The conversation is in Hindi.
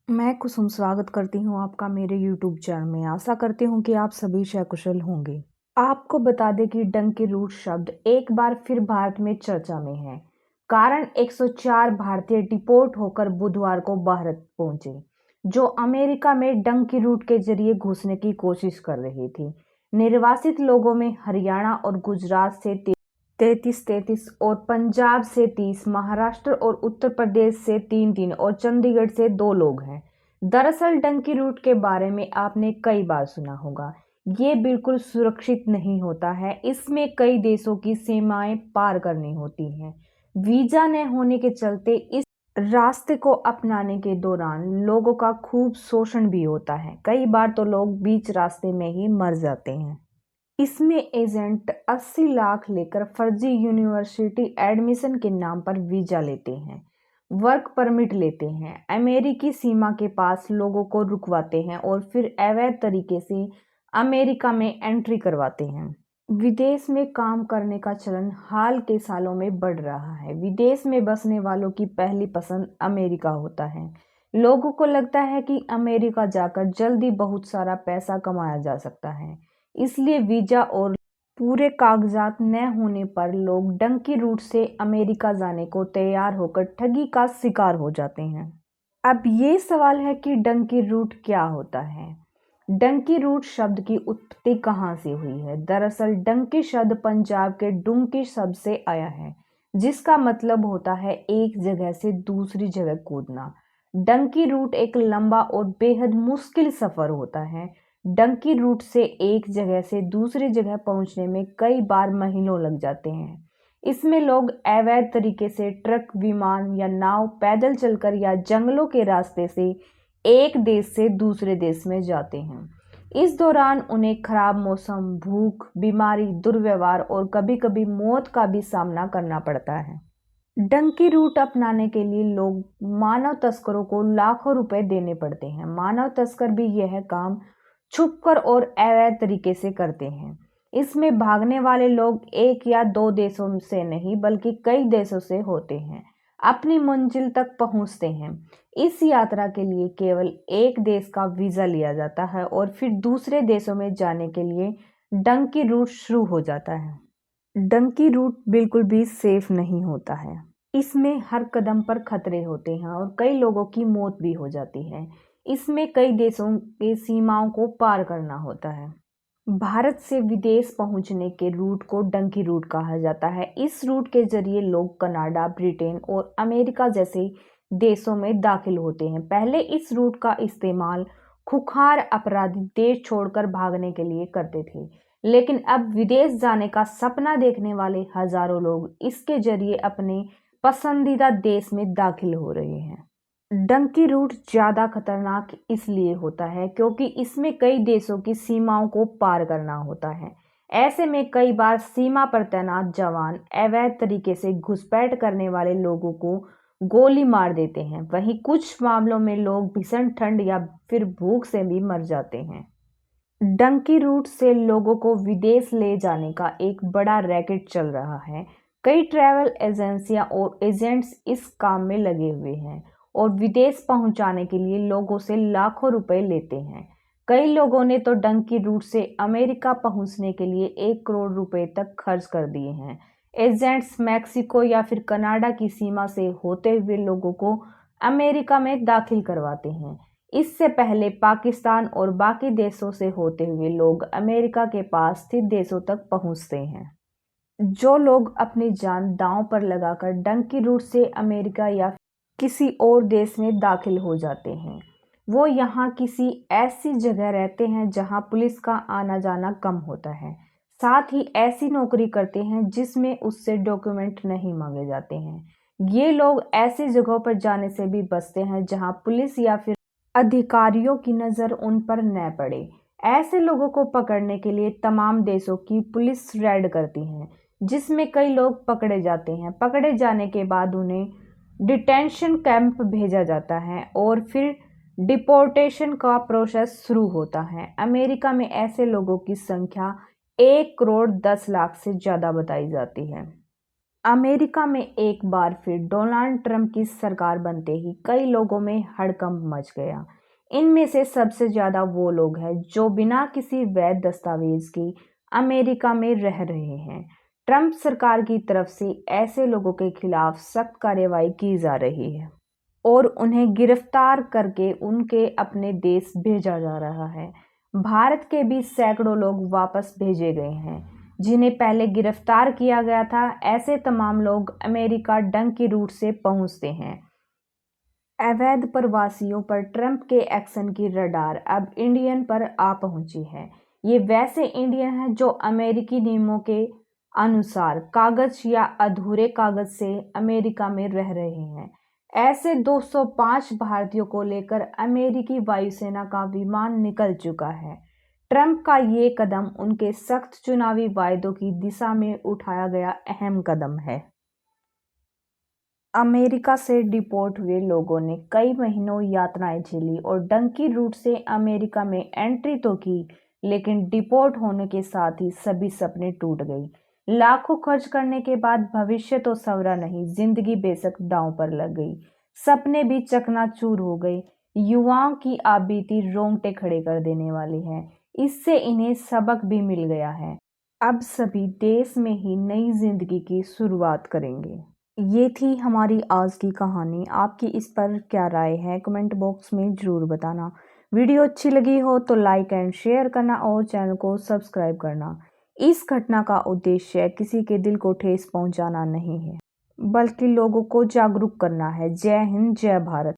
मैं कुसुम स्वागत करती हूँ आपका मेरे यूट्यूब चैनल में। आशा करती हूँ कि आप सभी सकुशल होंगे। आपको बता दें कि डंकी रूट शब्द एक बार फिर भारत में चर्चा में है। कारण 104 भारतीय डिपोर्ट होकर बुधवार को भारत पहुंचे, जो अमेरिका में डंकी रूट के जरिए घुसने की कोशिश कर रहे थे। निर्वासित लोगों में हरियाणा और गुजरात से 33 और पंजाब से 30, महाराष्ट्र और उत्तर प्रदेश से 3 और चंडीगढ़ से 2 लोग हैं। दरअसल डंकी रूट के बारे में आपने कई बार सुना होगा। ये बिल्कुल सुरक्षित नहीं होता है। इसमें कई देशों की सीमाएं पार करनी होती हैं। वीजा न होने के चलते इस रास्ते को अपनाने के दौरान लोगों का खूब शोषण भी होता है। कई बार तो लोग बीच रास्ते में ही मर जाते हैं। इसमें एजेंट 80 लाख लेकर फर्जी यूनिवर्सिटी एडमिशन के नाम पर वीजा लेते हैं, वर्क परमिट लेते हैं, अमेरिकी सीमा के पास लोगों को रुकवाते हैं और फिर अवैध तरीके से अमेरिका में एंट्री करवाते हैं। विदेश में काम करने का चलन हाल के सालों में बढ़ रहा है। विदेश में बसने वालों की पहली पसंद अमेरिका होता है। लोगों को लगता है कि अमेरिका जाकर जल्दी बहुत सारा पैसा कमाया जा सकता है। इसलिए वीजा और पूरे कागजात न होने पर लोग डंकी रूट से अमेरिका जाने को तैयार होकर ठगी का शिकार हो जाते हैं। अब ये सवाल है कि डंकी रूट क्या होता है। डंकी रूट शब्द की उत्पत्ति कहाँ से हुई है? दरअसल डंकी शब्द पंजाब के डुंकी शब्द से आया है, जिसका मतलब होता है एक जगह से दूसरी जगह कूदना। डंकी रूट एक लंबा और बेहद मुश्किल सफर होता है। डंकी रूट से एक जगह से दूसरी जगह पहुंचने में कई बार महीनों लग जाते हैं। इसमें लोग अवैध तरीके से ट्रक, विमान या नाव, पैदल चलकर या जंगलों के रास्ते से एक देश से दूसरे देश में जाते हैं। इस दौरान उन्हें खराब मौसम, भूख, बीमारी, दुर्व्यवहार और कभी-कभी मौत का भी सामना करना पड़ता है। डंकी रूट अपनाने के लिए लोग मानव तस्करों को लाखों रुपए देने पड़ते हैं। मानव तस्कर भी यह काम छुपकर और अवैध तरीके से करते हैं। इसमें भागने वाले लोग एक या दो देशों से नहीं बल्कि कई देशों से होते हैं, अपनी मंजिल तक पहुंचते हैं। इस यात्रा के लिए केवल एक देश का वीजा लिया जाता है और फिर दूसरे देशों में जाने के लिए डंकी रूट शुरू हो जाता है। डंकी रूट बिल्कुल भी सेफ नहीं होता है। इसमें हर कदम पर खतरे होते हैं और कई लोगों की मौत भी हो जाती है। इसमें कई देशों के सीमाओं को पार करना होता है। भारत से विदेश पहुंचने के रूट को डंकी रूट कहा जाता है। इस रूट के जरिए लोग कनाडा, ब्रिटेन और अमेरिका जैसे देशों में दाखिल होते हैं। पहले इस रूट का इस्तेमाल खुखार अपराधी देश छोड़कर भागने के लिए करते थे, लेकिन अब विदेश जाने का सपना देखने वाले हजारों लोग इसके जरिए अपने पसंदीदा देश में दाखिल हो रहे हैं। डंकी रूट ज़्यादा खतरनाक इसलिए होता है क्योंकि इसमें कई देशों की सीमाओं को पार करना होता है। ऐसे में कई बार सीमा पर तैनात जवान अवैध तरीके से घुसपैठ करने वाले लोगों को गोली मार देते हैं। वहीं कुछ मामलों में लोग भीषण ठंड या फिर भूख से भी मर जाते हैं। डंकी रूट से लोगों को विदेश ले जाने का एक बड़ा रैकेट चल रहा है। कई ट्रैवल एजेंसियां और एजेंट्स इस काम में लगे हुए हैं और विदेश पहुंचाने के लिए लोगों से लाखों रुपए लेते हैं। कई लोगों ने तो डंकी रूट से अमेरिका पहुंचने के लिए 1 करोड़ रुपए तक खर्च कर दिए हैं। एजेंट्स मैक्सिको या फिर कनाडा की सीमा से होते हुए लोगों को अमेरिका में दाखिल करवाते हैं। इससे पहले पाकिस्तान और बाकी देशों से होते हुए लोग अमेरिका के पास स्थित देशों तक पहुंचते हैं। जो लोग अपनी जान दांव पर लगाकर डंकी रूट से अमेरिका या किसी और देश में दाखिल हो जाते हैं, वो यहाँ किसी ऐसी जगह रहते हैं जहाँ पुलिस का आना जाना कम होता है। साथ ही ऐसी नौकरी करते हैं जिसमें उससे डॉक्यूमेंट नहीं मांगे जाते हैं। ये लोग ऐसी जगहों पर जाने से भी बचते हैं जहाँ पुलिस या फिर अधिकारियों की नज़र उन पर न पड़े। ऐसे लोगों को पकड़ने के लिए तमाम देशों की पुलिस रेड करती हैं, जिसमें कई लोग पकड़े जाते हैं। पकड़े जाने के बाद उन्हें डिटेंशन कैंप भेजा जाता है और फिर डिपोर्टेशन का प्रोसेस शुरू होता है। अमेरिका में ऐसे लोगों की संख्या 1 करोड़ 10 लाख से ज़्यादा बताई जाती है। अमेरिका में एक बार फिर डोनाल्ड ट्रंप की सरकार बनते ही कई लोगों में हड़कंप मच गया। इनमें से सबसे ज्यादा वो लोग हैं जो बिना किसी वैध दस्तावेज के अमेरिका में रह रहे हैं। ट्रंप सरकार की तरफ से ऐसे लोगों के खिलाफ सख्त कार्रवाई की जा रही है और उन्हें गिरफ्तार करके उनके अपने देश भेजा जा रहा है। भारत के भी सैकड़ों लोग वापस भेजे गए हैं जिन्हें पहले गिरफ्तार किया गया था। ऐसे तमाम लोग अमेरिका डंकी रूट से पहुंचते हैं। अवैध प्रवासियों पर ट्रंप के एक्शन की रडार अब इंडियन पर आ पहुंची है। ये वैसे इंडियन हैं जो अमेरिकी नियमों के अनुसार कागज या अधूरे कागज से अमेरिका में रह रहे हैं। ऐसे 205 भारतीयों को लेकर अमेरिकी वायुसेना का विमान निकल चुका है। ट्रंप का ये कदम उनके सख्त चुनावी वायदों की दिशा में उठाया गया अहम कदम है। अमेरिका से डिपोर्ट हुए लोगों ने कई महीनों यातनाएं झेली और डंकी रूट से अमेरिका में एंट्री तो की, लेकिन डिपोर्ट होने के साथ ही सभी सपने टूट गई। लाखों खर्च करने के बाद भविष्य तो संवरा नहीं, जिंदगी बेशक दांव पर लग गई। सपने भी चकनाचूर हो गए। युवाओं की आप बीती रोंगटे खड़े कर देने वाली है। इससे इन्हें सबक भी मिल गया है। अब सभी देश में ही नई जिंदगी की शुरुआत करेंगे। ये थी हमारी आज की कहानी। आपकी इस पर क्या राय है कमेंट बॉक्स में ज़रूर बताना। वीडियो अच्छी लगी हो तो लाइक एंड शेयर करना और चैनल को सब्सक्राइब करना। इस घटना का उद्देश्य किसी के दिल को ठेस पहुंचाना नहीं है, बल्कि लोगों को जागरूक करना है। जय हिंद, जय भारत।